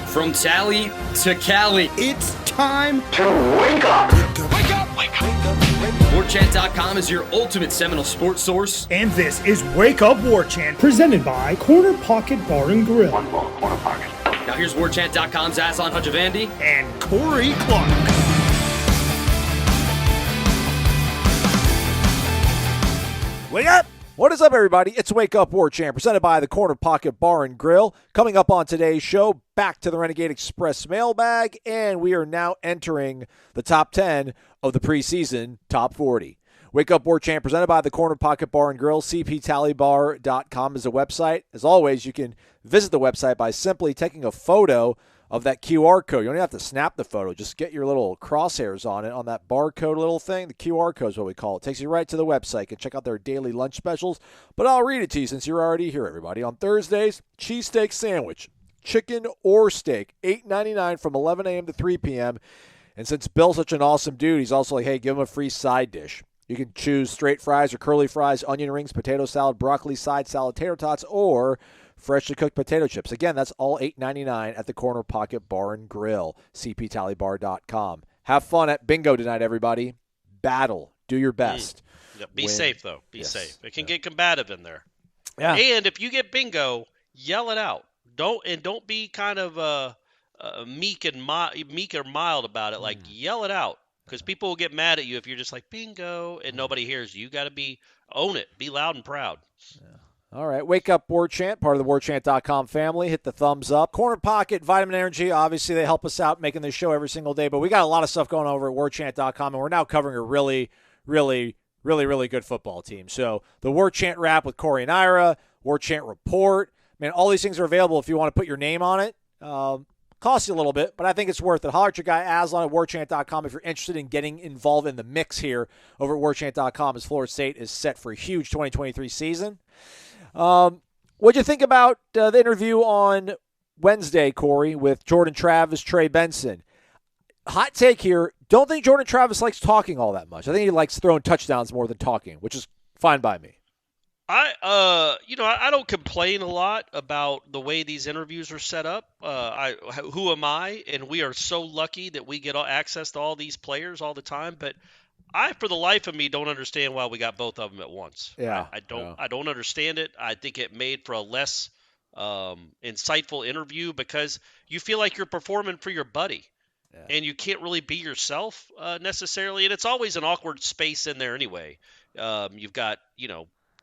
From Tally to Cali, It's time to wake up. Wake up! Wake up! Warchant.com is your ultimate Seminole sports source. And this is Wake Up Warchant, presented by Corner Pocket Bar and Grill. One ball, corner pocket. Now here's Warchant.com's Aslan Hajavandi. And Corey Clark. Wake up! What is up, everybody? It's Wake Up Warchant, presented by the Corner Pocket Bar and Grill. Coming up on today's show, back to the Renegade Express mailbag, and we are now entering the top 10 of the preseason top 40. Wake Up Warchant, presented by the Corner Pocket Bar and Grill. CPTallybar.com is a website. As always, you can visit the website by simply taking a photo of that QR code. You don't have to snap the photo. Just get your little crosshairs on it, on that barcode little thing. The QR code is what we call it. Takes you right to the website. You can check out their daily lunch specials. But I'll read it to you since you're already here, everybody. On Thursdays, cheesesteak sandwich, chicken or steak, $8.99 from 11 a.m. to 3 p.m. And since Bill's such an awesome dude, he's also like, hey, give him a free side dish. You can choose straight fries or curly fries, onion rings, potato salad, broccoli, side salad, tater tots, or freshly cooked potato chips. Again, that's all $8.99 at the Corner Pocket Bar and Grill, cptallybar.com. Have fun at bingo tonight, everybody. Battle. Do your best. Yeah, be safe, though. Be safe. It can get combative in there. Yeah. And if you get bingo, yell it out. Don't be kind of meek or mild about it. Like, yell it out. Because people will get mad at you if you're just like, bingo, and nobody hears you. You got to own it. Be loud and proud. Yeah. All right, Wake Up Warchant, part of the Warchant.com family. Hit the thumbs up. Corner Pocket, Vitamin Energy, obviously they help us out making this show every single day, but we got a lot of stuff going over at Warchant.com, and we're now covering a really good football team. So the Warchant Wrap with Corey and Ira, Warchant Report, man, all these things are available if you want to put your name on it. Costs you a little bit, but I think it's worth it. Holler at your guy Aslan at Warchant.com if you're interested in getting involved in the mix here over at Warchant.com as Florida State is set for a huge 2023 season. What'd you think about the interview on Wednesday, Corey, with Jordan Travis, Trey Benson? Hot take here. Don't think Jordan Travis likes talking all that much. I think he likes throwing touchdowns more than talking, which is fine by me. I don't complain a lot about the way these interviews are set up. Who am I? And we are so lucky that we get access to all these players all the time. But I, for the life of me, don't understand why we got both of them at once. Yeah, I don't understand it. I think it made for a less insightful interview because you feel like you're performing for your buddy. Yeah. And you can't really be yourself necessarily. And it's always an awkward space in there anyway. You've got,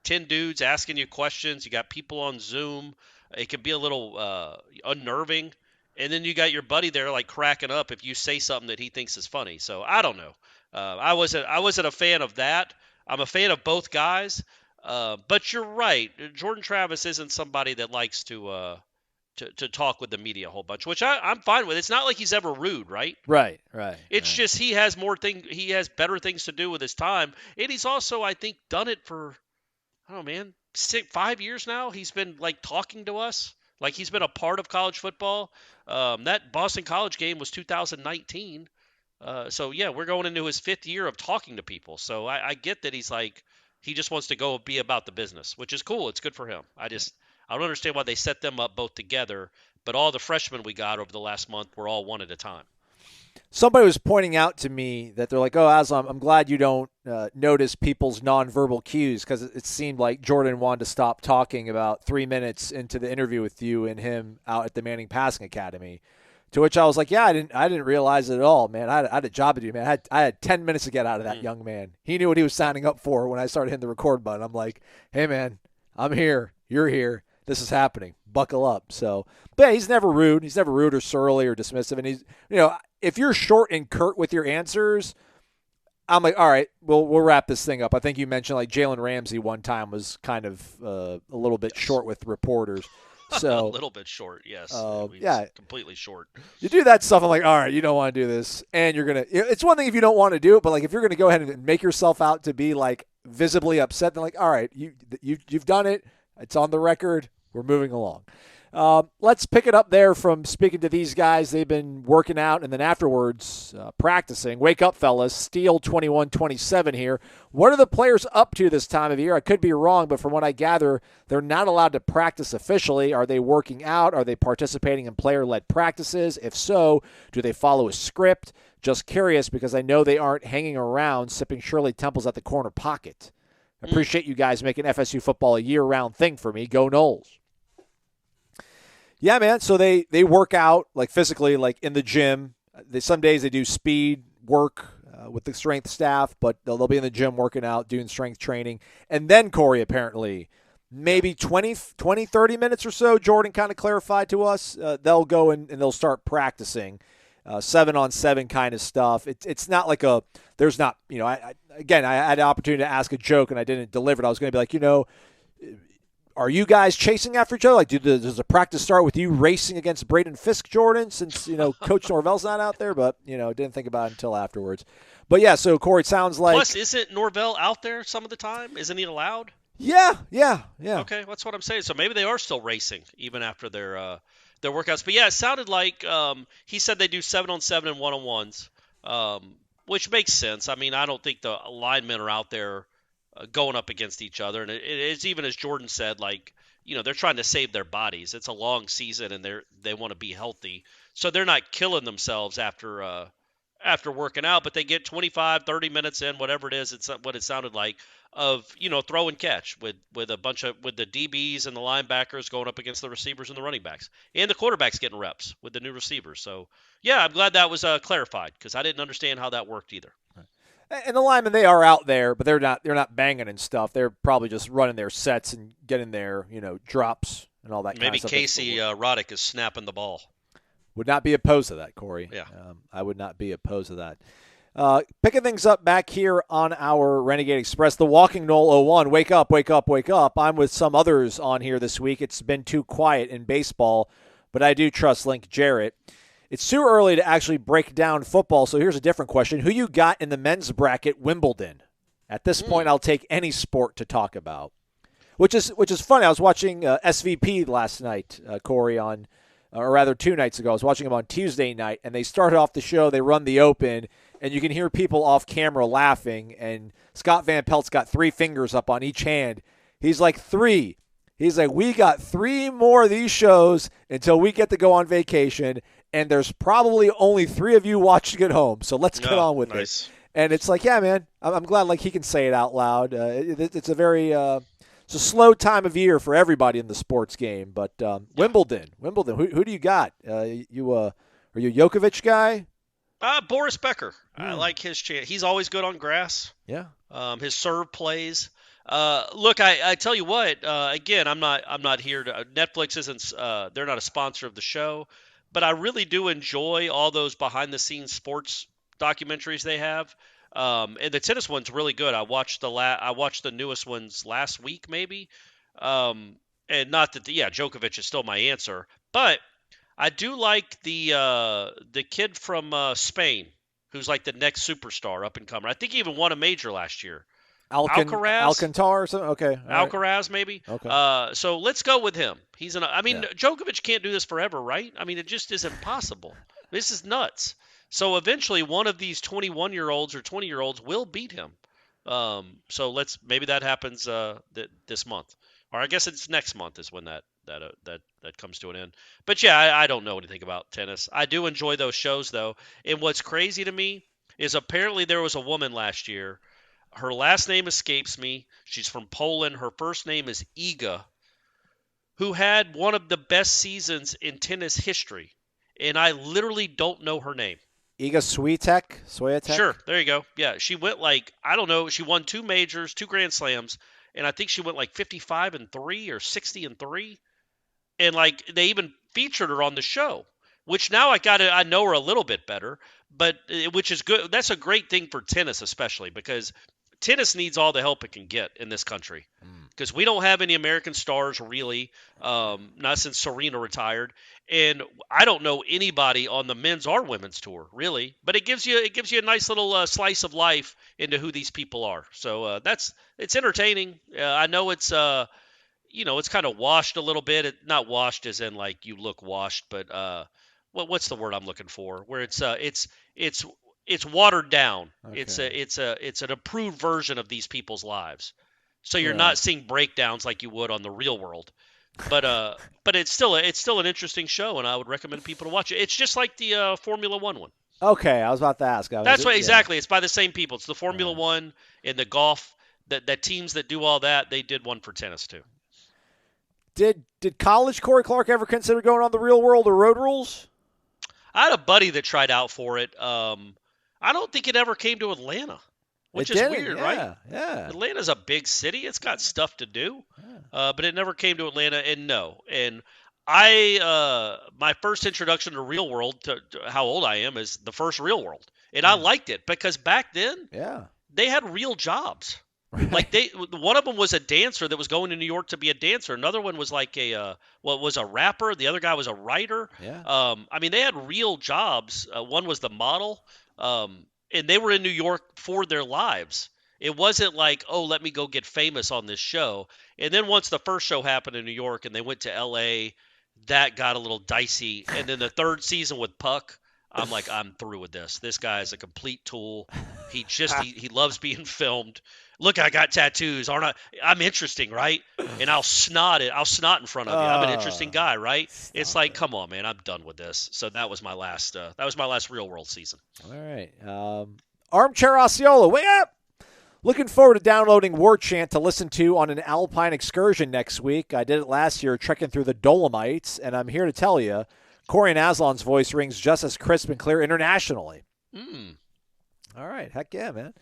10 dudes asking you questions. You got people on Zoom. It can be a little unnerving. And then you got your buddy there like cracking up if you say something that he thinks is funny. So I don't know. I wasn't a fan of that. I'm a fan of both guys. But you're right. Jordan Travis isn't somebody that likes to talk with the media a whole bunch, which I'm fine with. It's not like he's ever rude, right? Right. It's just he has better things to do with his time. And he's also, I think, done it for, I don't know, man, 5 years now. He's been like talking to us. Like he's been a part of college football. That Boston College game was 2019. So yeah, we're going into his 5th year of talking to people. So I get that he's like, he just wants to go be about the business, which is cool. It's good for him. I don't understand why they set them up both together, but all the freshmen we got over the last month were all one at a time. Somebody was pointing out to me that they're like, oh, Aslan, I'm glad you don't notice people's nonverbal cues because it seemed like Jordan wanted to stop talking about 3 minutes into the interview with you and him out at the Manning Passing Academy. To which I was like, yeah, I didn't realize it at all, man. I had a job to do, man. I had 10 minutes to get out of that young man. He knew what he was signing up for when I started hitting the record button. I'm like, hey, man, I'm here. You're here. This is happening. Buckle up. So, but yeah, he's never rude. He's never rude or surly or dismissive. And he's, if you're short and curt with your answers, I'm like, all right, we'll wrap this thing up. I think you mentioned like Jalen Ramsey one time was kind of a little bit short with reporters. So a little bit short, yes. Yeah, completely short. You do that stuff, I'm like, all right, you don't want to do this, and you're gonna. It's one thing if you don't want to do it, but like if you're gonna go ahead and make yourself out to be like visibly upset, then like, all right, you've done it. It's on the record. We're moving along. Let's pick it up there from speaking to these guys. They've been working out and then afterwards practicing. Wake up, fellas. Steel 21-27 here. What are the players up to this time of year? I could be wrong, but from what I gather, they're not allowed to practice officially. Are they working out? Are they participating in player-led practices? If so, do they follow a script? Just curious because I know they aren't hanging around sipping Shirley Temples at the corner pocket. Appreciate you guys making FSU football a year-round thing for me. Go Noles. Yeah, man. So they work out like physically, like in the gym. Some days they do speed work with the strength staff, but they'll be in the gym working out, doing strength training. And then, Corey, apparently, maybe 20, 30 minutes or so, Jordan kind of clarified to us, they'll go and they'll start practicing 7-on-7 kind of stuff. It's not like there's not, I had the opportunity to ask a joke and I didn't deliver it. I was going to be like, are you guys chasing after each other? Like, does the practice start with you racing against Braden Fisk, Jordan, since, Coach Norvell's not out there? But, didn't think about it until afterwards. But, yeah, so, Corey, it sounds like – Plus, isn't Norvell out there some of the time? Isn't he allowed? Yeah. Okay, that's what I'm saying. So maybe they are still racing even after their workouts. But, yeah, it sounded like he said they do 7-on-7 and 1-on-1s, which makes sense. I mean, I don't think the linemen are out there going up against each other. And it's even as Jordan said, like, they're trying to save their bodies. It's a long season and they want to be healthy. So they're not killing themselves after working out, but they get 25, 30 minutes in, whatever it is. It's what it sounded like of, throw and catch with the DBs and the linebackers going up against the receivers and the running backs and the quarterbacks getting reps with the new receivers. So yeah, I'm glad that was clarified because I didn't understand how that worked either. And the linemen, they are out there, but they're not banging and stuff. They're probably just running their sets and getting their, drops and all that kind of stuff. Maybe Casey Roddick is snapping the ball. Would not be opposed to that, Corey. Yeah. I would not be opposed to that. Picking things up back here on our Renegade Express, the Walking Knoll 01. Wake up, wake up, wake up. I'm with some others on here this week. It's been too quiet in baseball, but I do trust Link Jarrett. It's too early to actually break down football, so here's a different question. Who you got in the men's bracket, Wimbledon? At this point, I'll take any sport to talk about, which is funny. I was watching SVP last night, Corey, or rather 2 nights ago. I was watching them on Tuesday night, and they started off the show. They run the Open, and you can hear people off camera laughing, and Scott Van Pelt's got 3 fingers up on each hand. He's like, 3. He's like, we got 3 more of these shows until we get to go on vacation, and there's probably only 3 of you watching at home, so let's get on with it. And it's like, yeah, man, I'm glad like he can say it out loud. It's a very it's a slow time of year for everybody in the sports game. But Wimbledon, who do you got? Are you a Djokovic guy? Boris Becker. I like his chance. He's always good on grass. Yeah. His serve plays. Look, I tell you what. Again, I'm not here to. Netflix isn't. They're not a sponsor of the show. But I really do enjoy all those behind-the-scenes sports documentaries they have, and the tennis one's really good. I watched the newest ones last week, maybe, and not that Djokovic is still my answer, but I do like the kid from Spain who's like the next superstar up and comer. I think he even won a major last year. Alcantar or something? Okay. Alcaraz, maybe. Okay. So let's go with him. Djokovic can't do this forever, right? I mean, it just isn't possible. This is nuts. So eventually one of these 21-year-olds or 20-year-olds will beat him. So maybe that happens this month. Or I guess it's next month is when that comes to an end. But yeah, I don't know anything about tennis. I do enjoy those shows, though. And what's crazy to me is apparently there was a woman last year. Her last name escapes me. She's from Poland. Her first name is Iga, who had one of the best seasons in tennis history. And I literally don't know her name. Iga Swiatek? Sure, there you go. Yeah, she went she won 2 majors, 2 Grand Slams, and I think she went like 55-3 or 60-3. And like they even featured her on the show, which now I know her a little bit better, but which is good. That's a great thing for tennis, especially because tennis needs all the help it can get in this country because we don't have any American stars really, not since Serena retired, and I don't know anybody on the men's or women's tour really. But it gives you a nice little slice of life into who these people are. So it's entertaining. I know it's it's kind of washed a little bit. Not washed as in like you look washed, but what's the word I'm looking for? Where it's watered down. Okay. It's an improved version of these people's lives. So you're Right. not seeing breakdowns like you would on the real world. But it's still an interesting show, and I would recommend people to watch it. It's just like the Formula One. Okay, I was about to ask. That's why exactly. It's by the same people. It's the Formula One and the golf. That teams that do all that, they did one for tennis too. Did college Corey Clark ever consider going on the Real World or Road Rules? I had a buddy that tried out for it. I don't think it ever came to Atlanta, which is weird, right? Yeah. Atlanta's a big city. It's got stuff to do, but it never came to Atlanta. And no, and my first introduction to Real World, to how old I am, is the first Real World, and I liked it because back then, they had real jobs. Like one of them was a dancer that was going to New York to be a dancer. Another one was like was a rapper. The other guy was a writer. Yeah. I mean, they had real jobs. One was the model, and they were in New York for their lives. It wasn't like, oh, let me go get famous on this show. And then once the first show happened in New York and they went to L.A., that got a little dicey. And then the third season with Puck, I'm like, I'm through with this. This guy is a complete tool. He loves being filmed. Look, I got tattoos. Aren't I? I'm interesting, right? And I'll snot in front of you. I'm an interesting guy, right? It's like, come on, man. I'm done with this. So that was my last Real World season. All right. Armchair Osceola, way up. Looking forward to downloading Warchant to listen to on an alpine excursion next week. I did it last year, trekking through the Dolomites, and I'm here to tell you, Corey and Aslan's voice rings just as crisp and clear internationally. All right. Heck yeah, man.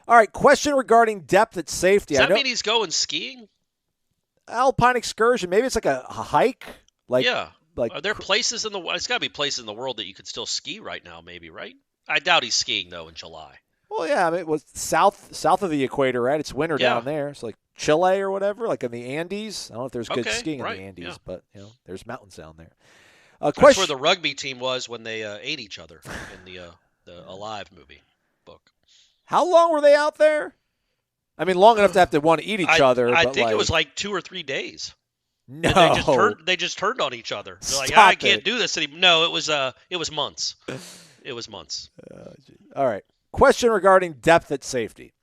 All right, question regarding depth at safety. Does that mean he's going skiing? Alpine excursion. Maybe it's like a hike. Are there places in the world? It's got to be places in the world that you could still ski right now, maybe, right? I doubt he's skiing, though, in July. Well, yeah, I mean, it was south of the equator, right? It's winter down there. It's like Chile or whatever, like in the Andes. I don't know if there's good skiing in the Andes, but there's mountains down there. That's where the rugby team was when they ate each other in the Alive movie book. How long were they out there? I mean, long enough to have to want to eat each other. I think it was like 2 or 3 days. No, they just turned on each other. They're like, I can't do this anymore. No, it was months. It was months. All right. Question regarding depth at safety.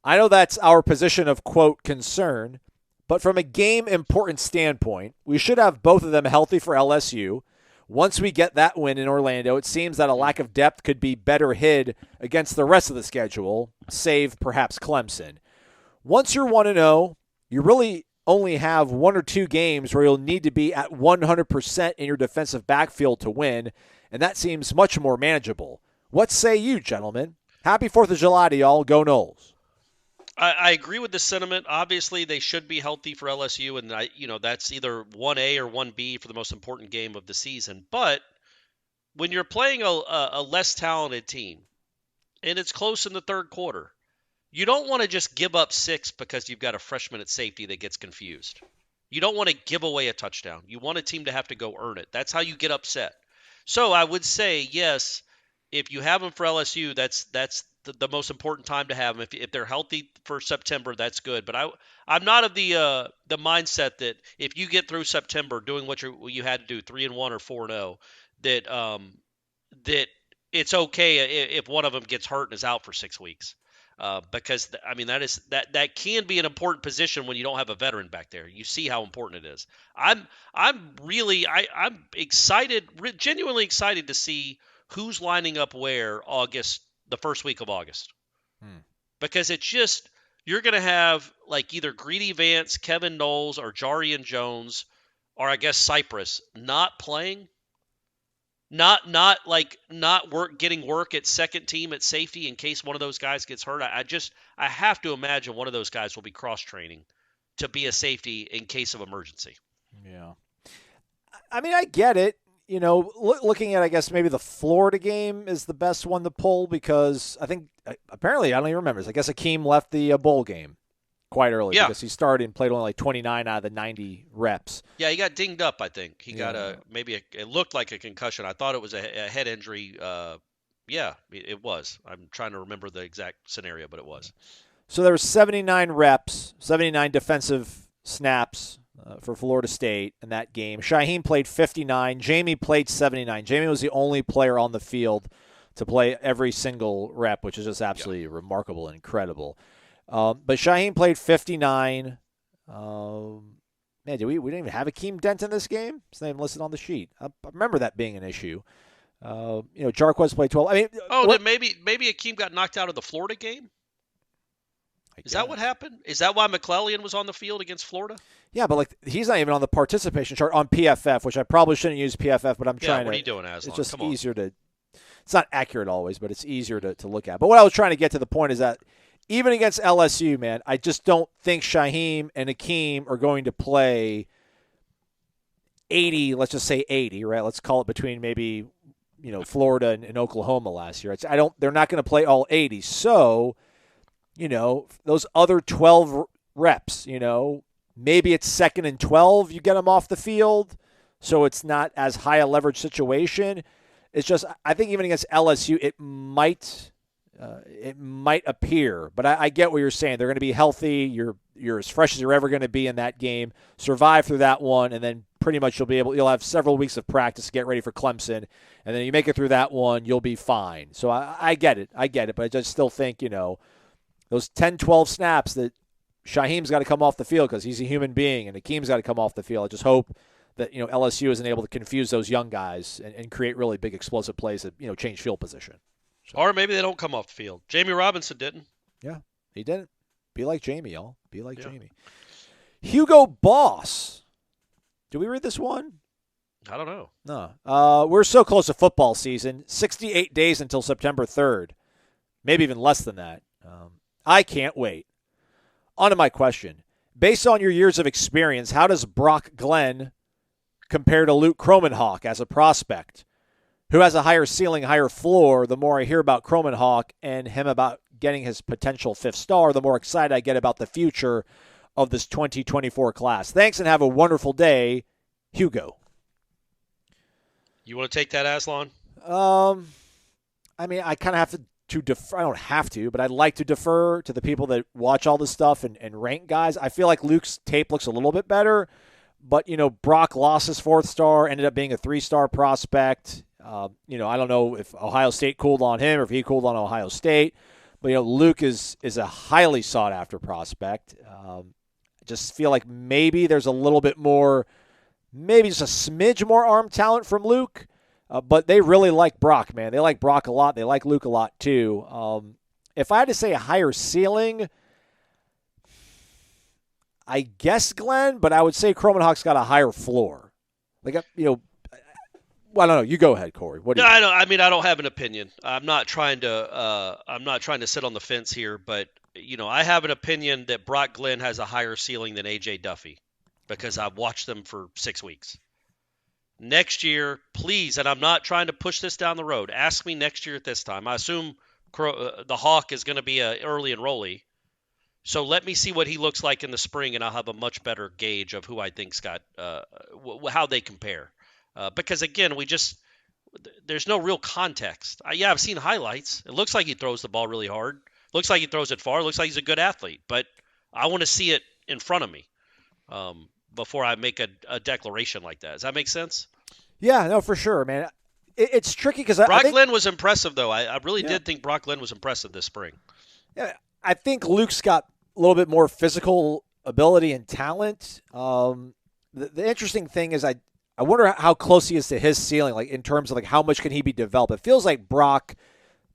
I know that's our position of, quote, concern, but from a game important standpoint, we should have both of them healthy for LSU. Once we get that win in Orlando, it seems that a lack of depth could be better hid against the rest of the schedule, save perhaps Clemson. Once you're 1-0, you really only have 1 or 2 games where you'll need to be at 100% in your defensive backfield to win, and that seems much more manageable. What say you, gentlemen? Happy 4th of July to y'all. Go Noles. I agree with the sentiment. Obviously, they should be healthy for LSU, and that's either 1A or 1B for the most important game of the season. But when you're playing a less talented team, and it's close in the third quarter, you don't want to just give up 6 because you've got a freshman at safety that gets confused. You don't want to give away a touchdown. You want a team to have to go earn it. That's how you get upset. So I would say, yes, if you have them for LSU, that's the most important time to have them. If they're healthy for September, that's good. But I'm not of the mindset that if you get through September doing what you had to do, 3-1 or 4-0, that it's okay if one of them gets hurt and is out for 6 weeks. Because I mean that can be an important position when you don't have a veteran back there. You see how important it is. I'm excited, genuinely excited to see who's lining up where the first week of August. Because it's just, you're going to have like either Greedy Vance, Kevin Noles, or Jarian Jones, or I guess Cypress not playing, not getting work at second team at safety in case one of those guys gets hurt. I have to imagine one of those guys will be cross training to be a safety in case of emergency. Yeah. I mean, I get it. Looking at, I guess, maybe the Florida game is the best one to pull because I think, apparently, I don't even remember. I guess Akeem left the bowl game quite early because he started and played only like 29 out of the 90 reps. Yeah, he got dinged up, I think. He got it looked like a concussion. I thought it was a head injury. Yeah, it was. I'm trying to remember the exact scenario, but it was. So there were 79 reps, 79 defensive snaps for Florida State in that game. Shaheem played 59. Jamie played 79. Jamie was the only player on the field to play every single rep, which is just absolutely remarkable and incredible. But Shaheem played 59. Man, we didn't even have Akeem Dent in this game? His name listed on the sheet. I remember that being an issue. Jarquez played 12. I mean, then maybe Akeem got knocked out of the Florida game? Is that what happened? Is that why McClellan was on the field against Florida? Yeah, but he's not even on the participation chart on PFF, which I probably shouldn't use PFF, but I'm trying to. What are you doing, Aslan? It's just easier to. It's not accurate always, but it's easier to look at. But what I was trying to get to the point is that even against LSU, man, I just don't think Shaheem and Akeem are going to play 80. Let's just say 80, right? Let's call it between maybe Florida and Oklahoma last year. They're not going to play all 80. So. Those other 12 reps, maybe it's 2nd and 12, you get them off the field, so it's not as high a leverage situation. It's just, I think even against LSU, it might appear, but I get what you're saying. They're going to be healthy. You're as fresh as you're ever going to be in that game. Survive through that one, and then pretty much you'll have several weeks of practice to get ready for Clemson, and then you make it through that one, you'll be fine. So I get it, but I just still think, those 10, 12 snaps that Shaheem's got to come off the field because he's a human being, and Akeem's got to come off the field. I just hope that LSU isn't able to confuse those young guys and create really big explosive plays that change field position. So. Or maybe they don't come off the field. Jamie Robinson didn't. Yeah, he didn't. Be like Jamie, y'all. Be like Jamie. Hugo Boss. Did we read this one? I don't know. No. We're so close to football season. 68 days until September 3rd. Maybe even less than that. I can't wait. On to my question. Based on your years of experience, how does Brock Glenn compare to Luke Kromenhoek as a prospect? Who has a higher ceiling, higher floor? The more I hear about Kromenhoek and him about getting his potential 5th star, the more excited I get about the future of this 2024 class. Thanks and have a wonderful day, Hugo. You want to take that, Aslan? I mean, I kind of have to defer. I don't have to, but I'd like to defer to the people that watch all this stuff and rank guys. I feel like Luke's tape looks a little bit better, but, Brock lost his 4th star, ended up being a 3-star prospect. I don't know if Ohio State cooled on him or if he cooled on Ohio State, but, Luke is a highly sought-after prospect. I just feel like maybe there's a little bit more, maybe just a smidge more arm talent from Luke. But they really like Brock, man. They like Brock a lot. They like Luke a lot, too. If I had to say a higher ceiling, I guess Glenn, but I would say Kromenhoek's got a higher floor. Well, I don't know. You go ahead, Corey. What do you think? I don't have an opinion. I'm not trying to sit on the fence here, but, I have an opinion that Brock Glenn has a higher ceiling than A.J. Duffy because I've watched them for 6 weeks. Next year, please, and I'm not trying to push this down the road, ask me next year at this time. I assume the Hawk is going to be an early enrollee. So let me see what he looks like in the spring, and I'll have a much better gauge of who I think's got how they compare. Because, again, there's no real context. I've seen highlights. It looks like he throws the ball really hard. Looks like he throws it far. Looks like he's a good athlete. But I want to see it in front of me. Before I make a declaration like that. Does that make sense? Yeah, no, for sure, man. It's tricky because Brock Glenn was impressive, though. I really did think Brock Glenn was impressive this spring. Yeah, I think Luke's got a little bit more physical ability and talent. The interesting thing is I wonder how close he is to his ceiling, like in terms of like how much can he be developed. It feels like Brock,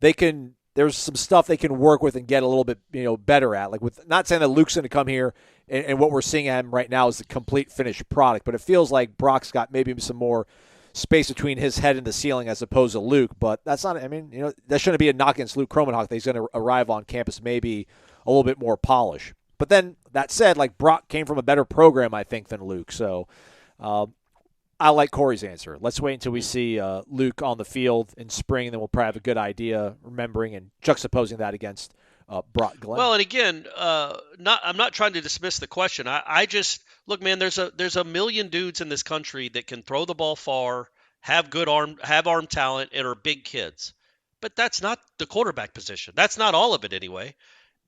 there's some stuff they can work with and get a little bit better at. Like with not saying that Luke's going to come here and what we're seeing at him right now is the complete finished product, but it feels like Brock's got maybe some more space between his head and the ceiling as opposed to Luke. But that's not. I mean, that shouldn't be a knock against Luke Kromenhoek that he's going to arrive on campus maybe a little bit more polished. But then that said, like Brock came from a better program, I think, than Luke. So I like Corey's answer. Let's wait until we see Luke on the field in spring, and then we'll probably have a good idea, remembering and juxtaposing that against Brock Glenn. Well, and again, I'm not trying to dismiss the question. I just look, man. There's a million dudes in this country that can throw the ball far, have arm talent, and are big kids. But that's not the quarterback position. That's not all of it anyway.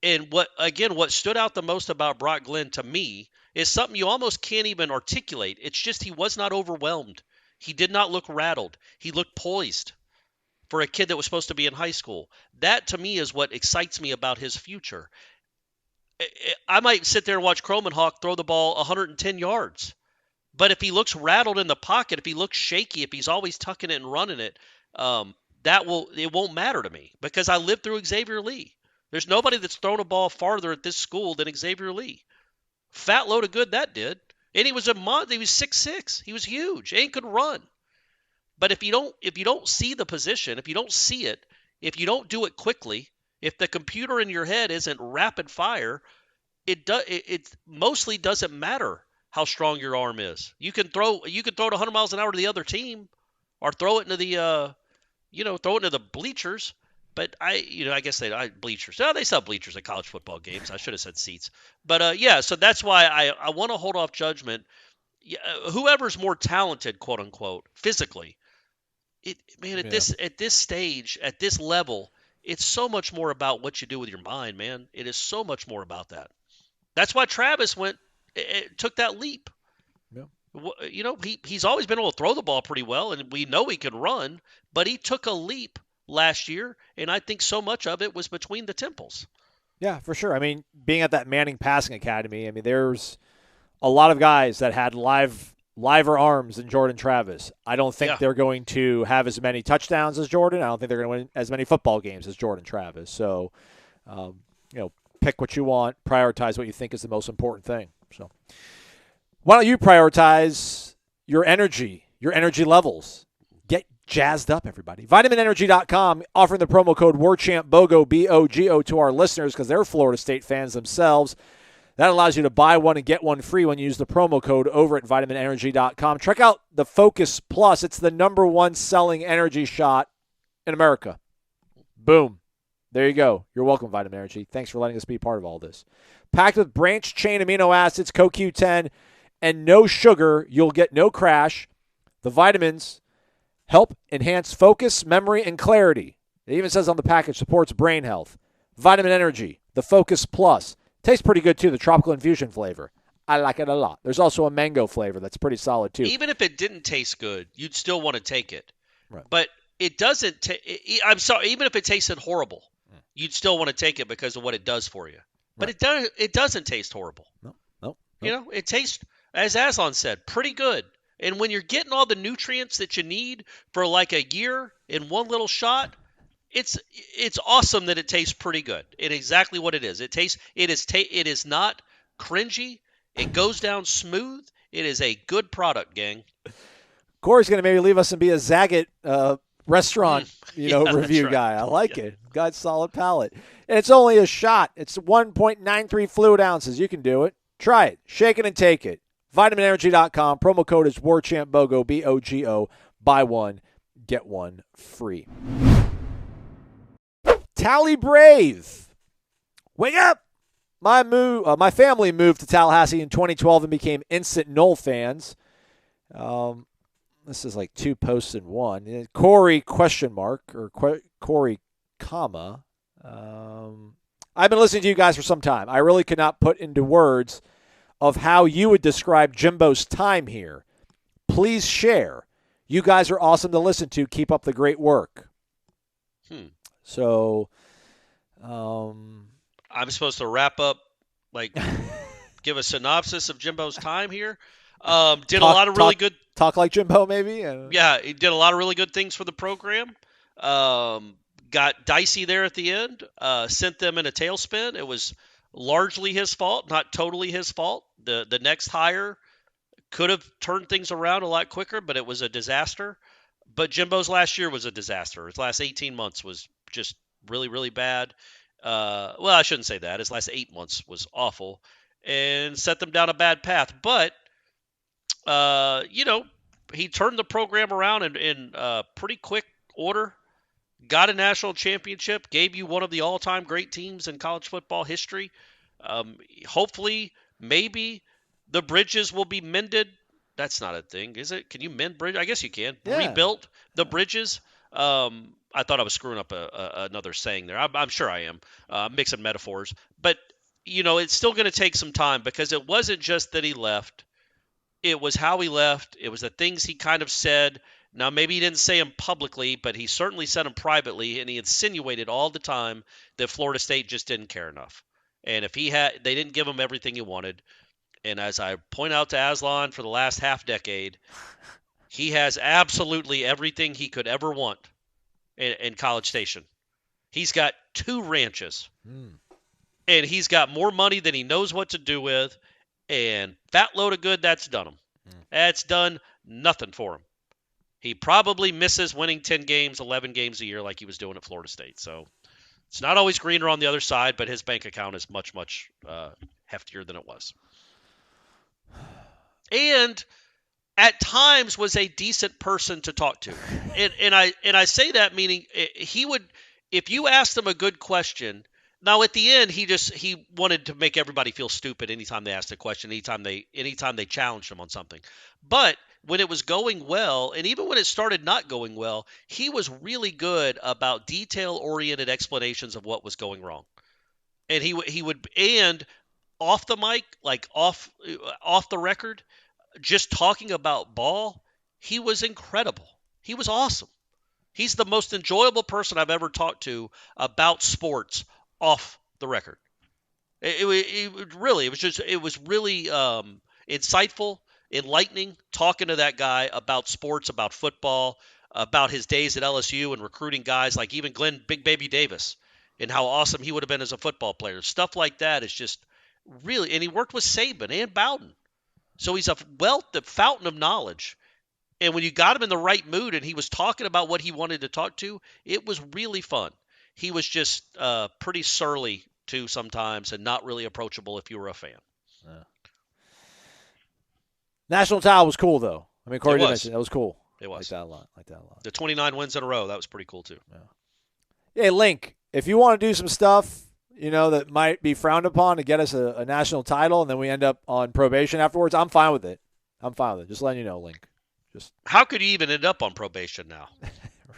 And what stood out the most about Brock Glenn to me is something you almost can't even articulate. It's just he was not overwhelmed. He did not look rattled. He looked poised for a kid that was supposed to be in high school. That to me is what excites me about his future. I might sit there and watch Kromenhoek throw the ball 110 yards. But if he looks rattled in the pocket, if he looks shaky, if he's always tucking it and running it, it won't matter to me because I lived through Xavier Lee. There's nobody that's thrown a ball farther at this school than Xavier Lee. Fat load of good that did. And he was 6'6". He was huge. And he could run. But if you don't see the position, if you don't see it, if you don't do it quickly, if the computer in your head isn't rapid fire, it mostly doesn't matter how strong your arm is. You can throw it 100 miles an hour to the other team, or throw it into the bleachers. But I guess bleachers. Oh, they sell bleachers at college football games. I should have said seats. But so that's why I want to hold off judgment. Whoever's more talented, quote unquote, physically, at this stage, at this level, it's so much more about what you do with your mind, man. It is so much more about that. That's why Travis took that leap. Yeah. He's always been able to throw the ball pretty well, and we know he can run, but he took a leap last year, and I think so much of it was between the temples. Yeah, for sure. I mean, being at that Manning Passing Academy, there's a lot of guys that had liver arms than Jordan Travis. I don't think they're going to have as many touchdowns as Jordan. I don't think they're going to win as many football games as Jordan Travis. So, pick what you want, prioritize what you think is the most important thing. So, why don't you prioritize your energy levels? Get jazzed up, everybody. VitaminEnergy.com offering the promo code WARCHANT BOGO, BOGO, to our listeners because they're Florida State fans themselves. That allows you to buy one and get one free when you use the promo code over at VitaminEnergy.com. Check out the Focus Plus. It's the #1 selling energy shot in America. Boom. There you go. You're welcome, Vitamin Energy. Thanks for letting us be part of all this. Packed with branched-chain amino acids, CoQ10, and no sugar, you'll get no crash. The vitamins help enhance focus, memory, and clarity. It even says on the package, supports brain health. Vitamin Energy, the Focus Plus. Tastes pretty good, too, the tropical infusion flavor. I like it a lot. There's also a mango flavor that's pretty solid, too. Even if it didn't taste good, you'd still want to take it. Right. But it doesn't I'm sorry, even if it tasted horrible, you'd still want to take it because of what it does for you. But it doesn't taste horrible. No. It tastes, as Aslan said, pretty good. And when you're getting all the nutrients that you need for like a year in one little shot, it's awesome that it tastes pretty good. It's exactly what it is. It is not cringy. It goes down smooth. It is a good product, gang. Corey's going to maybe leave us and be a Zagat restaurant, review guy. I like it. Got solid palate. And it's only a shot. It's 1.93 fluid ounces. You can do it. Try it. Shake it and take it. VitaminEnergy.com. Promo code is WARCHANTBOGO, BOGO. Buy one, get one free. Tally Brave. Wake up! My family moved to Tallahassee in 2012 and became instant Nole fans. This is like 2 posts in one. Corey question mark or Corey comma. I've been listening to you guys for some time. I really could not put into words of how you would describe Jimbo's time here. Please share. You guys are awesome to listen to. Keep up the great work. So, I'm supposed to wrap up, give a synopsis of Jimbo's time here. Did a lot of really good. Talk like Jimbo, maybe? Yeah, he did a lot of really good things for the program. Got dicey there at the end. Sent them in a tailspin. It was largely his fault, not totally his fault. The next hire could have turned things around a lot quicker, but it was a disaster. But Jimbo's last year was a disaster. His last 18 months was just really, really bad. Well, I shouldn't say that. His last 8 months was awful and set them down a bad path. But, he turned the program around in pretty quick order, got a national championship, gave you one of the all-time great teams in college football history. Hopefully, maybe the bridges will be mended. That's not a thing, is it? Can you mend bridges? I guess you can. Yeah. Rebuilt the bridges. I thought I was screwing up another saying there. I'm sure I am, mixing metaphors. But, it's still going to take some time because it wasn't just that he left. It was how he left. It was the things he kind of said. Now, maybe he didn't say them publicly, but he certainly said them privately, and he insinuated all the time that Florida State just didn't care enough. And if they didn't give him everything he wanted. And as I point out to Aslan for the last half decade, he has absolutely everything he could ever want in College Station. He's got 2 ranches, and he's got more money than he knows what to do with, and fat load of good, that's done him. That's done nothing for him. He probably misses winning 10 games, 11 games a year like he was doing at Florida State. So it's not always greener on the other side, but his bank account is much, much heftier than it was. And at times was a decent person to talk to. And I say that meaning he would, if you asked him a good question, now at the end he wanted to make everybody feel stupid anytime they asked a question, anytime they challenged him on something. But when it was going well, and even when it started not going well, he was really good about detail-oriented explanations of what was going wrong. And he would and off the mic, like off the record, just talking about ball, he was incredible. He was awesome. He's the most enjoyable person I've ever talked to about sports off the record. It was really insightful, enlightening, talking to that guy about sports, about football, about his days at LSU and recruiting guys like even Glenn Big Baby Davis and how awesome he would have been as a football player. Stuff like that is just really, and he worked with Saban and Bowden. So he's a fountain of knowledge. And when you got him in the right mood and he was talking about what he wanted to talk to, it was really fun. He was just pretty surly too sometimes and not really approachable if you were a fan. Yeah. National title was cool though. I mean, Corey did mention that was cool. It was. Like that a lot. The 29 wins in a row, that was pretty cool too. Yeah. Hey, Link, if you want to do some stuff, that might be frowned upon to get us a national title and then we end up on probation afterwards, I'm fine with it. Just letting you know, Link. How could you even end up on probation now?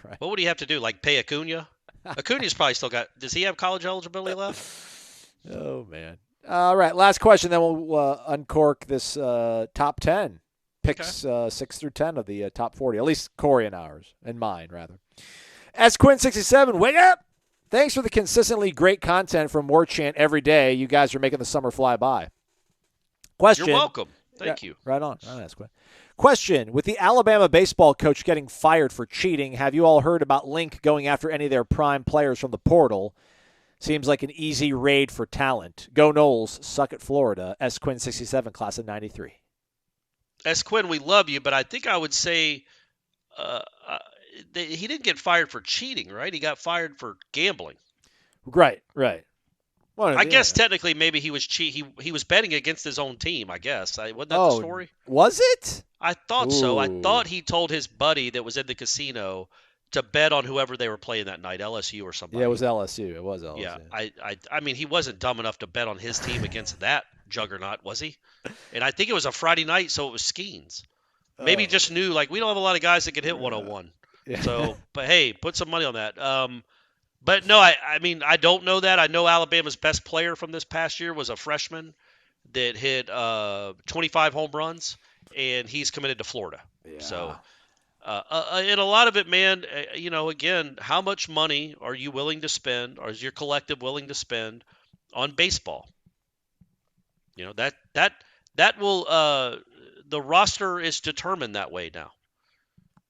Right. What would he have to do? Like pay Acuna? Acuna's probably still got – does he have college eligibility left? Oh, man. All right, last question, then we'll uncork this top 10. Picks 6 through 10 of the top 40, at least Corey and ours, and mine, rather. SQuinn67, wake up! Thanks for the consistently great content from Warchant every day. You guys are making the summer fly by. Question. You're welcome. Thank you. Right on. Quinn. Question. With the Alabama baseball coach getting fired for cheating, have you all heard about Link going after any of their prime players from the portal? Seems like an easy raid for talent. Go Noles. Suck at Florida. SQuinn67, class of 93. Quinn, we love you, but I think I would say he didn't get fired for cheating, right? He got fired for gambling. Right. I guess technically maybe he was he was betting against his own team, I guess. Wasn't that the story? Was it? I thought so. I thought he told his buddy that was in the casino to bet on whoever they were playing that night, LSU or somebody. Yeah, it was LSU. Yeah, I mean, he wasn't dumb enough to bet on his team against that juggernaut, was he? And I think it was a Friday night, so it was Skeens. Maybe he just knew, like, we don't have a lot of guys that can hit 101. Yeah. So, but hey, put some money on that. But no, I mean, I don't know that. I know Alabama's best player from this past year was a freshman that hit 25 home runs, and he's committed to Florida. Yeah. So, and a lot of it, man, again, how much money are you willing to spend, or is your collective willing to spend on baseball? That will the roster is determined that way now.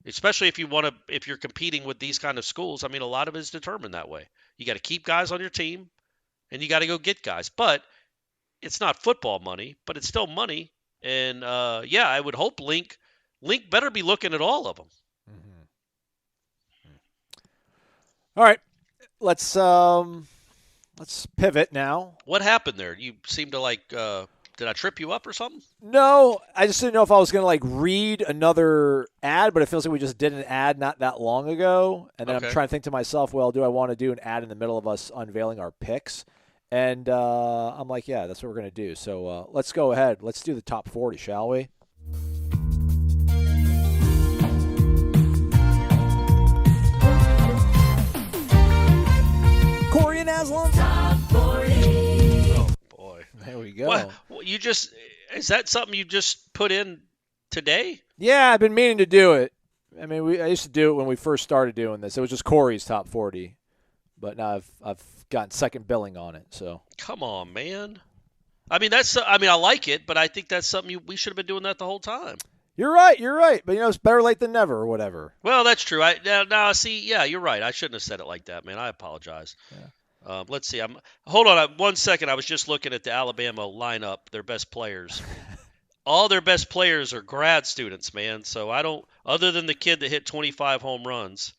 Especially if you're competing with these kind of schools. I mean, a lot of it is determined that way. You got to keep guys on your team, and you got to go get guys. But it's not football money, but it's still money. And I would hope Link better be looking at all of them. All right, let's pivot now. What happened there? You seem to did I trip you up or something? No, I just didn't know if I was going to read another ad, but it feels like we just did an ad not that long ago. And then I'm trying to think to myself, well, do I want to do an ad in the middle of us unveiling our picks? And I'm like, yeah, that's what we're going to do. So let's go ahead. Let's do the top 40, shall we? Haslam? Oh boy. There we go. What? Is that something you just put in today? Yeah, I've been meaning to do it. I mean, I used to do it when we first started doing this. It was just Corey's top 40, but now I've gotten second billing on it. So Come on, man. I mean, I like it, but I think that's something we should have been doing that the whole time. You're right. But it's better late than never, or whatever. Well, that's true. Now, see, yeah, you're right. I shouldn't have said it like that, man. I apologize. Yeah. Let's see. Hold on 1 second. I was just looking at the Alabama lineup, their best players. All their best players are grad students, man. So other than the kid that hit 25 home runs,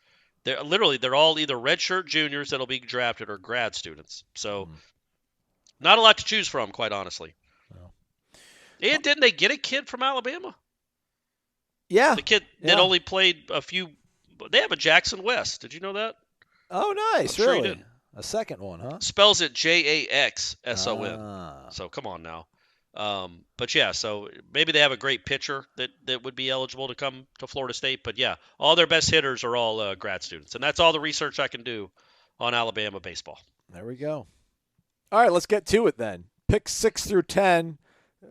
they're all either redshirt juniors that'll be drafted or grad students. So not a lot to choose from, quite honestly. No. And didn't they get a kid from Alabama? Yeah. The kid that only played a few. They have a Jackson West. Did you know that? Oh, nice. I'm sure you Really? didn't. A second one, huh? Spells it Jaxson. Ah. So come on now. But yeah, so maybe they have a great pitcher that would be eligible to come to Florida State. But yeah, all their best hitters are all grad students, and that's all the research I can do on Alabama baseball. There we go. All right, let's get to it then. Picks 6 through 10.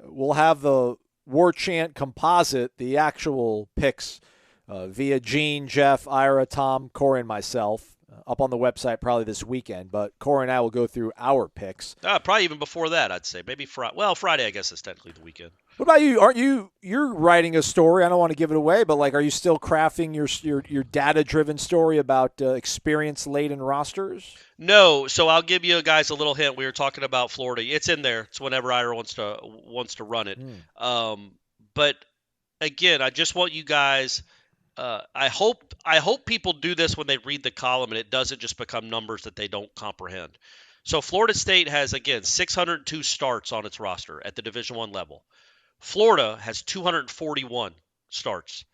We'll have the Warchant composite, the actual picks via Gene, Jeff, Ira, Tom, Corey, and myself. Up on the website probably this weekend, but Corey and I will go through our picks. Probably even before that, I'd say. Maybe Friday. Well, Friday, I guess, is technically the weekend. What about you? You're writing a story. I don't want to give it away, but are you still crafting your data-driven story about experience late in rosters? No. So I'll give you guys a little hint. We were talking about Florida. It's in there. It's whenever Ira wants to run it. But again, I just want you guys. I hope people do this when they read the column and it doesn't just become numbers that they don't comprehend. So Florida State has, again, 602 starts on its roster at the Division I level. Florida has 241 starts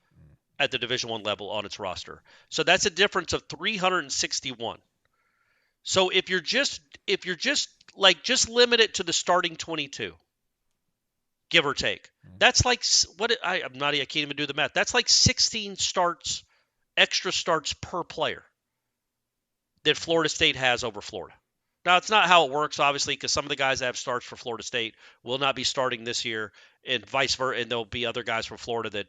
at the Division I level on its roster. So that's a difference of 361. So if you're just limit it to the starting 22. Give or take. That's like I can't even do the math. That's like 16 starts, extra starts per player that Florida State has over Florida. Now, it's not how it works, obviously, because some of the guys that have starts for Florida State will not be starting this year, and vice versa. And there'll be other guys from Florida that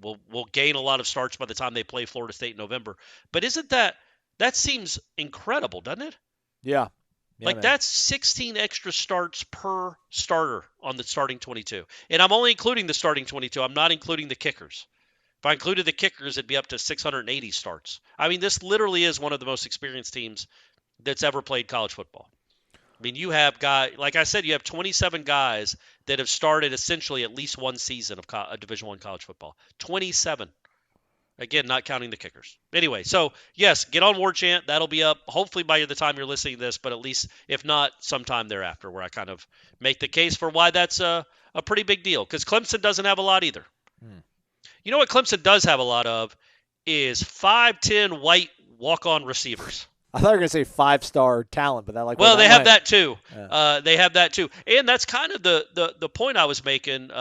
will gain a lot of starts by the time they play Florida State in November. But isn't that seems incredible, doesn't it? Yeah. That's 16 extra starts per starter on the starting 22. And I'm only including the starting 22. I'm not including the kickers. If I included the kickers, it'd be up to 680 starts. I mean, this literally is one of the most experienced teams that's ever played college football. I mean, you have like I said, you have 27 guys that have started essentially at least one season of Division I college football. 27. Again, not counting the kickers. Anyway, so yes, get on Warchant. That'll be up hopefully by the time you're listening to this, but at least if not, sometime thereafter, where I kind of make the case for why that's a pretty big deal. Because Clemson doesn't have a lot either. You know what Clemson does have a lot of is 5'10" white walk-on receivers. I thought you were going to say 5-star talent, but they have that too. Yeah. They have that too, and that's kind of the point I was making.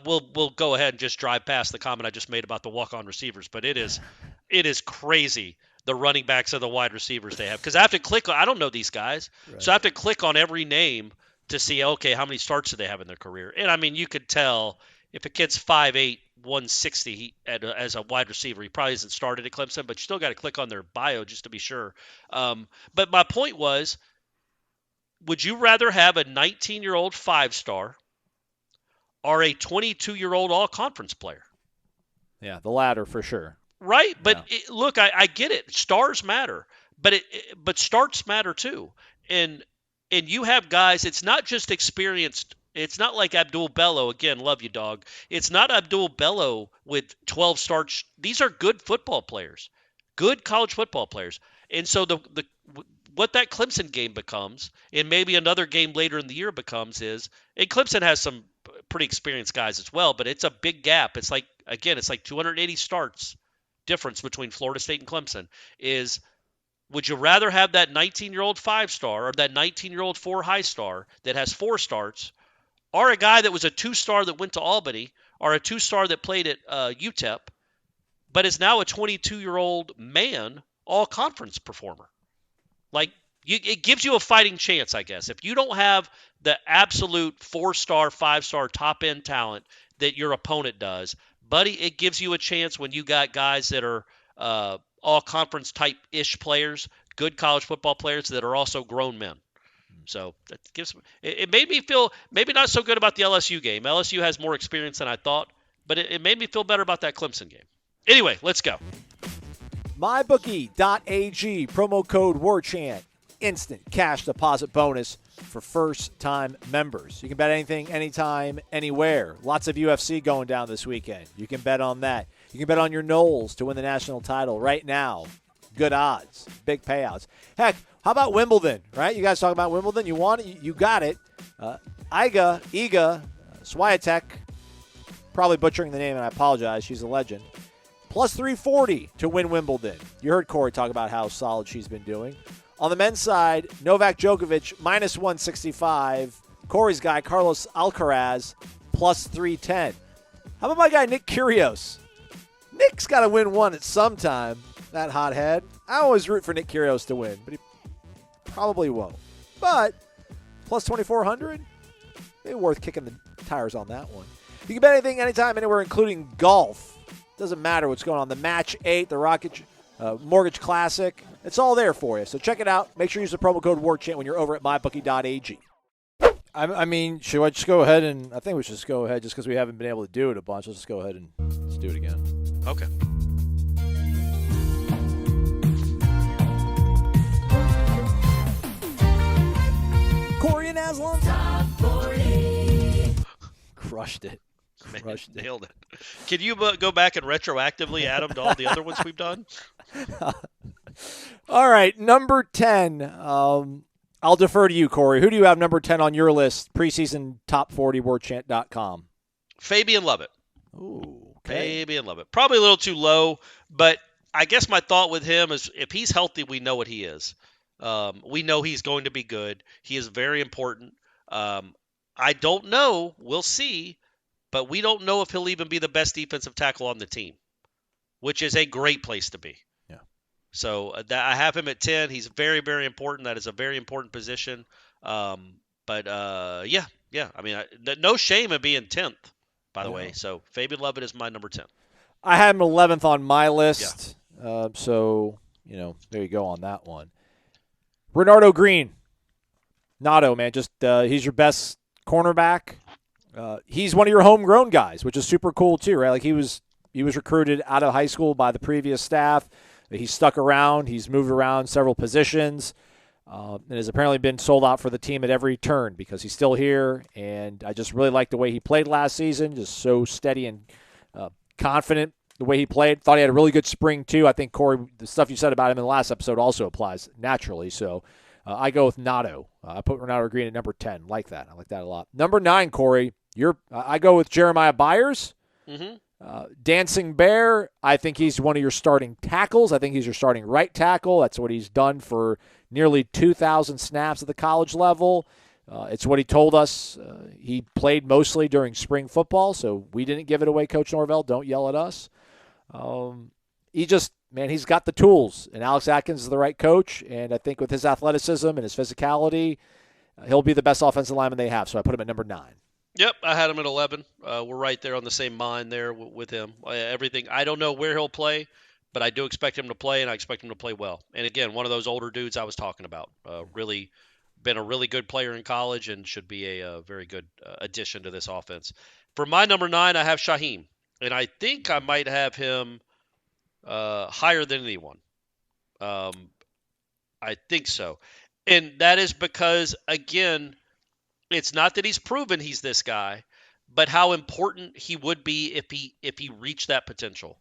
We'll go ahead and just drive past the comment I just made about the walk-on receivers, but it is crazy the running backs and the wide receivers they have, because I have to click on. I don't know these guys, right. So I have to click on every name to see okay how many starts do they have in their career, and I mean you could tell if a kid's 5'8", 160 as a wide receiver, he probably hasn't started at Clemson, but you still got to click on their bio just to be sure. But my point was, would you rather have a 19-year-old 5-star or a 22-year-old all-conference player? Yeah, the latter for sure. Right? But yeah. Look, I get it. Stars matter, but starts matter too. And you have guys, it's not just experienced. It's not like Abdul Bello. Again, love you, dog. It's not Abdul Bello with 12 starts. These are good football players, good college football players. And so what that Clemson game becomes, and maybe another game later in the year becomes is, and Clemson has some pretty experienced guys as well, but it's a big gap. It's like 280 starts difference between Florida State and Clemson. Is would you rather have that 19-year-old 5-star or that 19-year-old 4 star that has 4 starts, or a guy that was a 2-star that went to Albany, or a 2-star that played at UTEP, but is now a 22-year-old man, all-conference performer? Like, it gives you a fighting chance, I guess. If you don't have the absolute 4-star, 5-star top end talent that your opponent does, buddy, it gives you a chance when you got guys that are all conference type ish players, good college football players that are also grown men. So that gives it made me feel maybe not so good about the LSU game. LSU has more experience than I thought, but it made me feel better about that Clemson game. Anyway, let's go. MyBookie.ag, promo code WARCHANT, instant cash deposit bonus for first-time members. You can bet anything, anytime, anywhere. Lots of UFC going down this weekend. You can bet on that. You can bet on your Noles to win the national title right now. Good odds, big payouts. Heck, how about Wimbledon, right? You guys talk about Wimbledon. You want it, you got it. Iga Swiatek, probably butchering the name, and I apologize. She's a legend. Plus 340 to win Wimbledon. You heard Corey talk about how solid she's been doing. On the men's side, Novak Djokovic, minus 165. Corey's guy, Carlos Alcaraz, plus 310. How about my guy, Nick Kyrgios? Nick's got to win one at some time, that hothead. I always root for Nick Kyrgios to win, but he probably won't. But plus 2,400, maybe worth kicking the tires on that one. You can bet anything, anytime, anywhere, including golf. Doesn't matter what's going on. The Match 8, the Rocket Mortgage Classic, it's all there for you. So check it out. Make sure you use the promo code WARCHANT when you're over at mybookie.ag. I mean, should I just go ahead and – I think we should just go ahead just because we haven't been able to do it a bunch. Let's just go ahead and let's do it again. Okay. Corey and Aslan. Crushed it. Nailed it. Can you go back and retroactively add them to all the other ones we've done? All right, number 10. I'll defer to you, Corey. Who do you have number 10 on your list? Preseason top 40 warchant.com. Fabian Lovett. Ooh, okay. Fabian Lovett. Probably a little too low, but I guess my thought with him is if he's healthy, we know what he is. We know he's going to be good. He is very important. I don't know. We'll see. But we don't know if he'll even be the best defensive tackle on the team, which is a great place to be. Yeah. So I have him at 10. He's very, very important. That is a very important position. Yeah. I mean, no shame in being 10th, by the way. So Fabian Lovett is my number 10. I had him 11th on my list. Yeah. So, there you go on that one. Renardo Green. Nato, man. Just he's your best cornerback. He's one of your homegrown guys, which is super cool too, right? Like he was recruited out of high school by the previous staff. He's stuck around. He's moved around several positions, and has apparently been sold out for the team at every turn because he's still here. And I just really like the way he played last season, just so steady and confident the way he played. Thought he had a really good spring too. I think, Corey, the stuff you said about him in the last episode also applies naturally. So I go with Nato. I put Renardo Green at number 10. Like that. I like that a lot. Number 9, Corey. I go with Jeremiah Byers. Mm-hmm. Dancing Bear, I think he's one of your starting tackles. I think he's your starting right tackle. That's what he's done for nearly 2,000 snaps at the college level. It's what he told us. He played mostly during spring football, so we didn't give it away, Coach Norvell. Don't yell at us. He's got the tools, and Alex Atkins is the right coach, and I think with his athleticism and his physicality, he'll be the best offensive lineman they have, so I put him at number 9. Yep, I had him at 11. We're right there on the same mind there with him. Everything. I don't know where he'll play, but I do expect him to play, and I expect him to play well. And again, one of those older dudes I was talking about. Really been a really good player in college and should be a very good addition to this offense. For my number 9, I have Shaheem, and I think I might have him higher than anyone. I think so, and that is because again. It's not that he's proven he's this guy, but how important he would be if he reached that potential.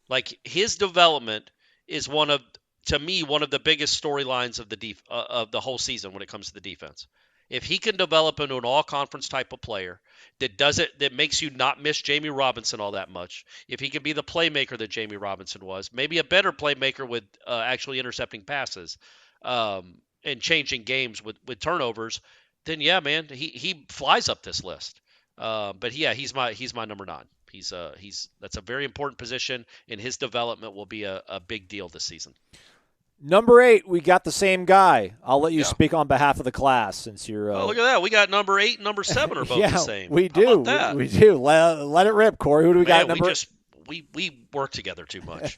Like his development is one of the biggest storylines of the whole season when it comes to the defense. If he can develop into an all-conference type of player that makes you not miss Jamie Robinson all that much, if he can be the playmaker that Jamie Robinson was, maybe a better playmaker with actually intercepting passes and changing games with turnovers. Then yeah, man, he flies up this list. But yeah, he's my number 9. That's a very important position, and his development will be a big deal this season. Number 8, we got the same guy. I'll let you speak on behalf of the class since you're. Oh, look at that! We got number 8 and number 7 are both the same. We do. How about that? We do. Let it rip, Corey. Who do we got? Number. We work together too much.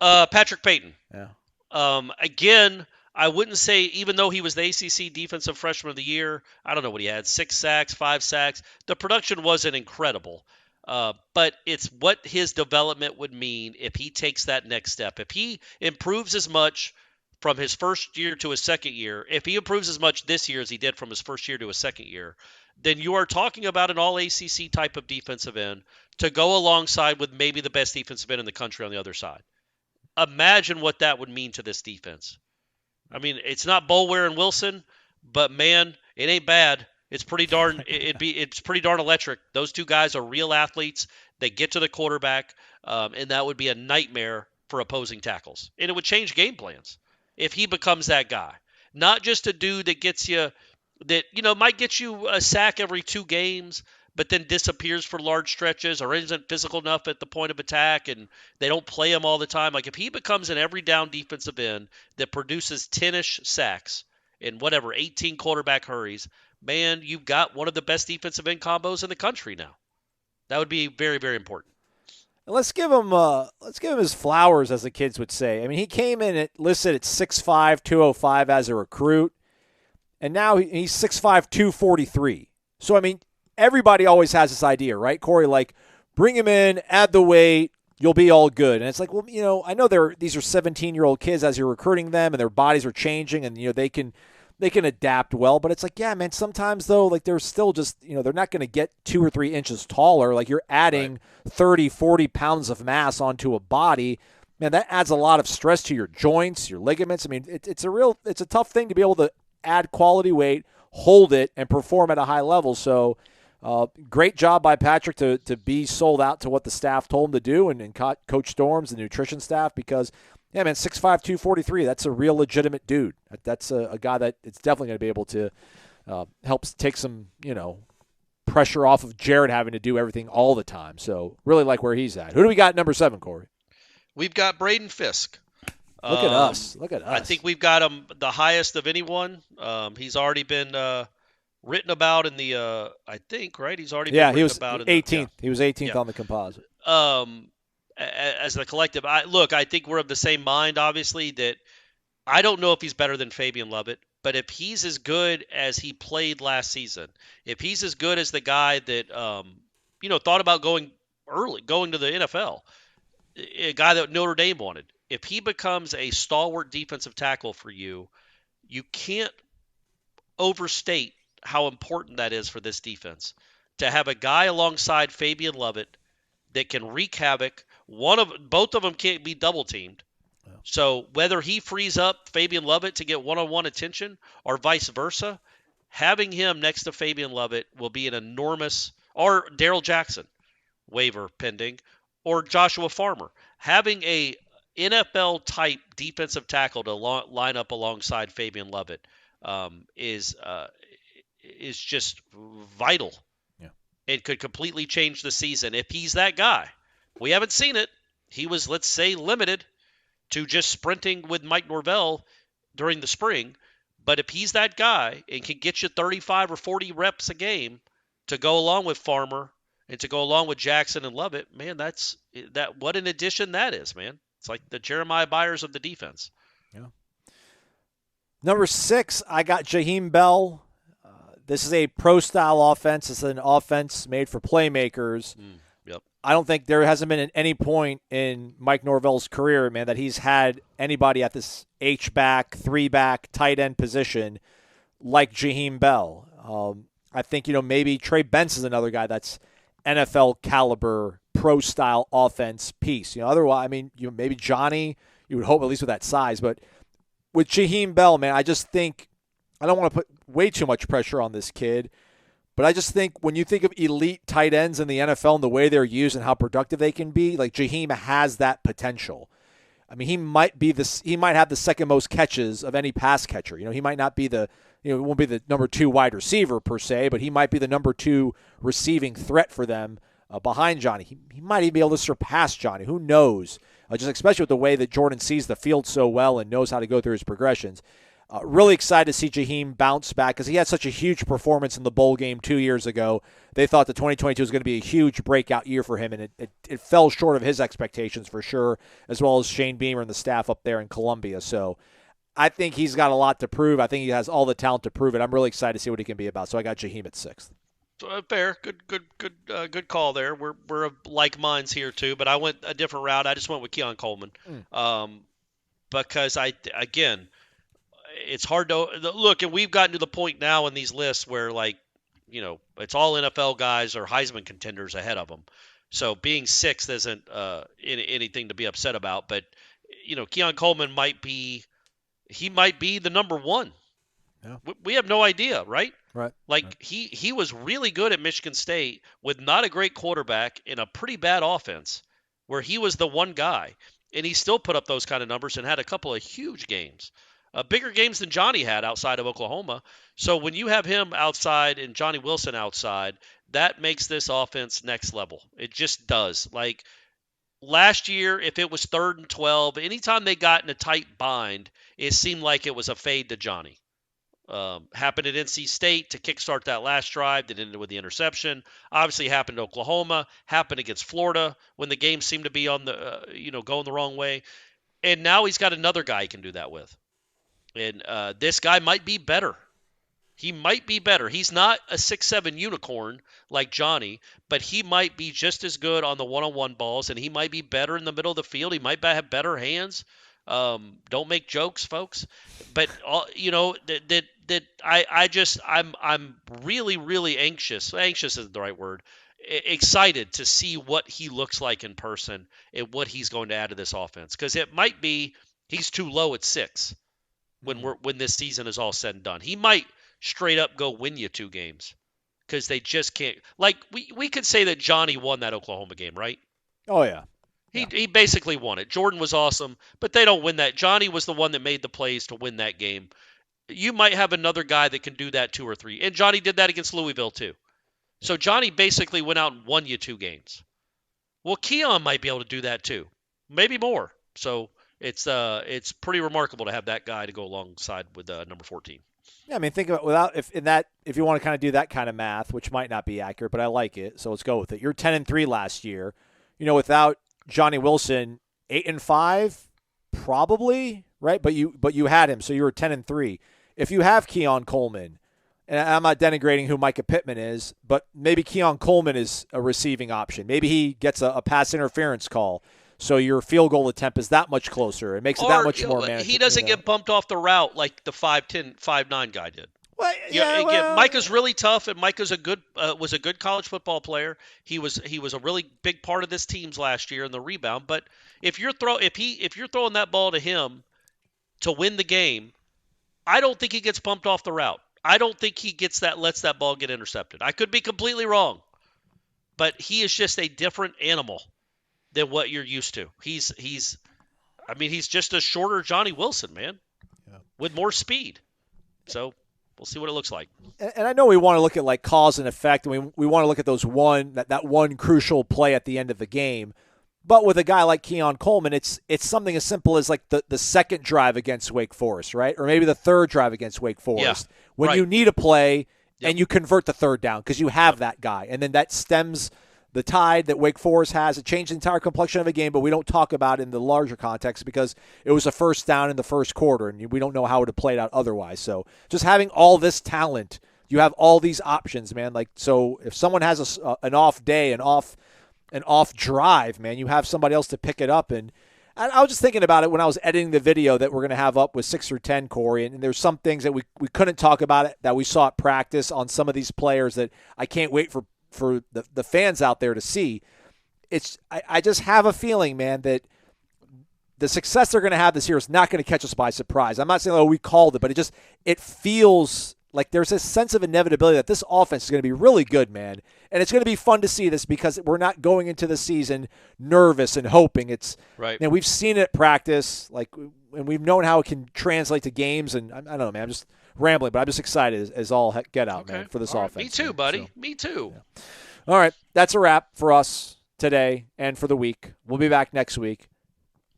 Patrick Payton. Yeah. Again, I wouldn't say, even though he was the ACC Defensive Freshman of the Year, I don't know what he had, 6 sacks, 5 sacks. The production wasn't incredible. But it's what his development would mean if he takes that next step. If he improves as much from his first year to his second year, if he improves as much this year as he did from his first year to his second year, then you are talking about an all-ACC type of defensive end to go alongside with maybe the best defensive end in the country on the other side. Imagine what that would mean to this defense. I mean, it's not Boulware and Wilson, but man, it ain't bad. It's pretty darn it's pretty darn electric. Those two guys are real athletes. They get to the quarterback, and that would be a nightmare for opposing tackles. And it would change game plans if he becomes that guy. Not just a dude that gets you that, might get you a sack every 2 games, but then disappears for large stretches or isn't physical enough at the point of attack and they don't play him all the time. Like if he becomes an every down defensive end that produces 10-ish sacks and 18 quarterback hurries, man, you've got one of the best defensive end combos in the country now. That would be very, very important. Let's give him his flowers, as the kids would say. I mean, he came in listed at 6'5", 205 as a recruit, and now he's 6'5", 243. So, I mean, everybody always has this idea, right, Corey? Like, bring him in, add the weight, you'll be all good. And it's like, well, I know these are 17-year-old kids as you're recruiting them, and their bodies are changing, and they can adapt well, but it's like, yeah, man, sometimes though, like they're still just, they're not going to get 2 or 3 inches taller. Like you're adding 30, 40 pounds of mass onto a body. Man, that adds a lot of stress to your joints, your ligaments. I mean, it's a tough thing to be able to add quality weight, hold it, and perform at a high level. So great job by Patrick to be sold out to what the staff told him to do and Coach Storms, the nutrition staff, because yeah, man, 6'5", 243, that's a real legitimate dude. That's a guy that it's definitely going to be able to help take some, pressure off of Jared having to do everything all the time. So really like where he's at. Who do we got at number 7, Corey? We've got Braden Fisk. Look at us. I think we've got him the highest of anyone. He's already been written about in the, I think, right? He's already been written about. 18th. He was 18th on the composite. As the collective, I think we're of the same mind, obviously, that I don't know if he's better than Fabian Lovett, but if he's as good as he played last season, if he's as good as the guy that, thought about going to the NFL, a guy that Notre Dame wanted, if he becomes a stalwart defensive tackle for you, you can't overstate how important that is for this defense. To have a guy alongside Fabian Lovett that can wreak havoc. Both of them can't be double teamed. Yeah. So whether he frees up Fabian Lovett to get one-on-one attention or vice versa, having him next to Fabian Lovett will be an enormous, or Darrell Jackson, waiver pending, or Joshua Farmer. Having a NFL type defensive tackle to line up alongside Fabian Lovett is just vital. Yeah. It could completely change the season if he's that guy. We haven't seen it. He was, let's say, limited to just sprinting with Mike Norvell during the spring. But if he's that guy and can get you 35 or 40 reps a game to go along with Farmer and to go along with Jackson and Lovett, man, what an addition that is, man. It's like the Jeremiah Byers of the defense. Yeah. Number 6, I got Jaheim Bell. This is a pro-style offense. It's an offense made for playmakers. Yep. I don't think there hasn't been at any point in Mike Norvell's career, man, that he's had anybody at this H-back, 3-back, tight end position like Jaheim Bell. I think, maybe Trey Benz is another guy that's NFL caliber, pro-style offense piece. Otherwise, I mean, maybe Johnny, you would hope at least with that size. But with Jaheim Bell, man, I just think I don't want to put way too much pressure on this kid, but I just think when you think of elite tight ends in the NFL and the way they're used and how productive they can be, like Jaheim has that potential. I mean, he might have the second most catches of any pass catcher. He might not be he won't be the number 2 wide receiver per se, but he might be the number 2 receiving threat for them behind Johnny. He might even be able to surpass Johnny. Who knows? Just especially with the way that Jordan sees the field so well and knows how to go through his progressions. Really excited to see Jaheim bounce back because he had such a huge performance in the bowl game 2 years ago. They thought that 2022 was going to be a huge breakout year for him, and it fell short of his expectations for sure, as well as Shane Beamer and the staff up there in Columbia. So I think he's got a lot to prove. I think he has all the talent to prove it. I'm really excited to see what he can be about. So I got Jaheim at 6th. Fair, good call there. We're of like minds here too, but I went a different route. I just went with Keon Coleman, because again, it's hard to look, and we've gotten to the point now in these lists where it's all NFL guys or Heisman contenders ahead of them. So being 6th isn't anything to be upset about. But Keon Coleman might be the number 1. Yeah. We have no idea, right? Right. He was really good at Michigan State with not a great quarterback in a pretty bad offense where he was the one guy, and he still put up those kind of numbers and had a couple of huge games, bigger games than Johnny had outside of Oklahoma. So when you have him outside and Johnny Wilson outside, that makes this offense next level. It just does. Like last year, if it was 3rd and 12, anytime they got in a tight bind, it seemed like it was a fade to Johnny. Happened at NC State to kickstart that last drive that ended with the interception. Obviously happened to Oklahoma. Happened against Florida when the game seemed to be on the going the wrong way. And now he's got another guy he can do that with. And this guy might be better. He might be better. He's not a 6'7" unicorn like Johnny, but he might be just as good on the one-on-one balls, and he might be better in the middle of the field. He might have better hands. Don't make jokes, folks. But I'm really, really anxious. Anxious isn't the right word. Excited to see what he looks like in person and what he's going to add to this offense. Because it might be he's too low at 6 when this season is all said and done. He might straight up go win you 2 games because they just can't. Like we could say that Johnny won that Oklahoma game, right? Oh yeah. He basically won it. Jordan was awesome, but they don't win that. Johnny was the one that made the plays to win that game. You might have another guy that can do that 2 or 3. And Johnny did that against Louisville too. So Johnny basically went out and won you 2 games. Well, Keon might be able to do that too. Maybe more. So it's pretty remarkable to have that guy to go alongside with number 14. Yeah, I mean, think about if you want to kind of do that kind of math, which might not be accurate, but I like it, so let's go with it. You're 10-3 last year. Without Johnny Wilson, 8-5, probably, right? But you had him, so you were 10-3. If you have Keon Coleman, and I'm not denigrating who Micah Pittman is, but maybe Keon Coleman is a receiving option. Maybe he gets a pass interference call, so your field goal attempt is that much closer. It makes it that much more manageable. He doesn't get bumped off the route like the 5'10", 5'9" guy did. Well, Again, Micah's really tough, and Micah's was a good college football player. He was a really big part of this team's last year in the rebound. But if you're throwing that ball to him to win the game, I don't think he gets bumped off the route. I don't think he lets that ball get intercepted. I could be completely wrong, but he is just a different animal than what you're used to. He's just a shorter Johnny Wilson, man, with more speed. So we'll see what it looks like. And I know we want to look at like cause and effect, and we want to look at those that one crucial play at the end of the game. But with a guy like Keon Coleman, it's something as simple as like the second drive against Wake Forest, right? Or maybe the third drive against Wake Forest. Yeah, when you need a play and you convert the third down because you have that guy. And then that stems the tide that Wake Forest has. It changed the entire complexion of the game, but we don't talk about it in the larger context because it was a first down in the first quarter, and we don't know how it would have played out otherwise. So just having all this talent, you have all these options, man. Like, so if someone has an off day, an off drive, man, you have somebody else to pick it up. And I was just thinking about it when I was editing the video that we're going to have up with 6 or 10, Corey, and there's some things that we couldn't talk about it that we saw at practice on some of these players that I can't wait for the fans out there to see. I just have a feeling, man, that the success they're going to have this year is not going to catch us by surprise. I'm not saying, we called it, but it feels like there's this sense of inevitability that this offense is going to be really good, man. And it's going to be fun to see this because we're not going into the season nervous and hoping. It's right. And we've seen it at practice, and we've known how it can translate to games. And I don't know, man. I'm just rambling, but I'm just excited as all get out, man, for this offense. Me too, buddy. So, Me too. Yeah. All right, that's a wrap for us today and for the week. We'll be back next week.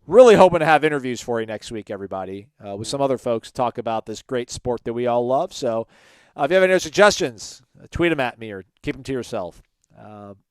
Really hoping to have interviews for you next week, everybody, with some other folks to talk about this great sport that we all love. So if you have any suggestions, tweet them at me or keep them to yourself. 93.3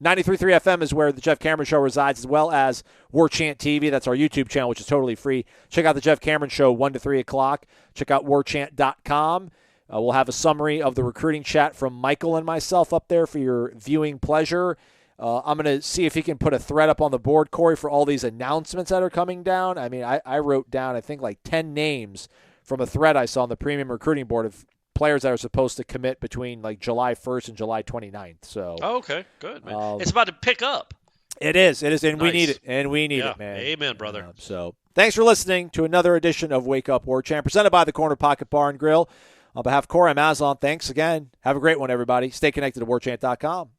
FM is where the Jeff Cameron Show resides, as well as Warchant TV. That's our YouTube channel, which is totally free. Check out the Jeff Cameron Show 1 to 3 o'clock. Check out warchant.com. We'll have a summary of the recruiting chat from Michael and myself up there for your viewing pleasure. I'm going to see if he can put a thread up on the board, Corey, for all these announcements that are coming down. I mean, I wrote down, I think, like 10 names from a thread I saw on the premium recruiting board of players that are supposed to commit between like July 1st and July 29th. So, okay, good, man. It's about to pick up. It is, and nice. We need it, it, man. Amen, brother. So, thanks for listening to another edition of Wake Up Warchant, presented by the Corner Pocket Bar and Grill. On behalf of Corey, I'm Aslan. Thanks again. Have a great one, everybody. Stay connected to warchant.com.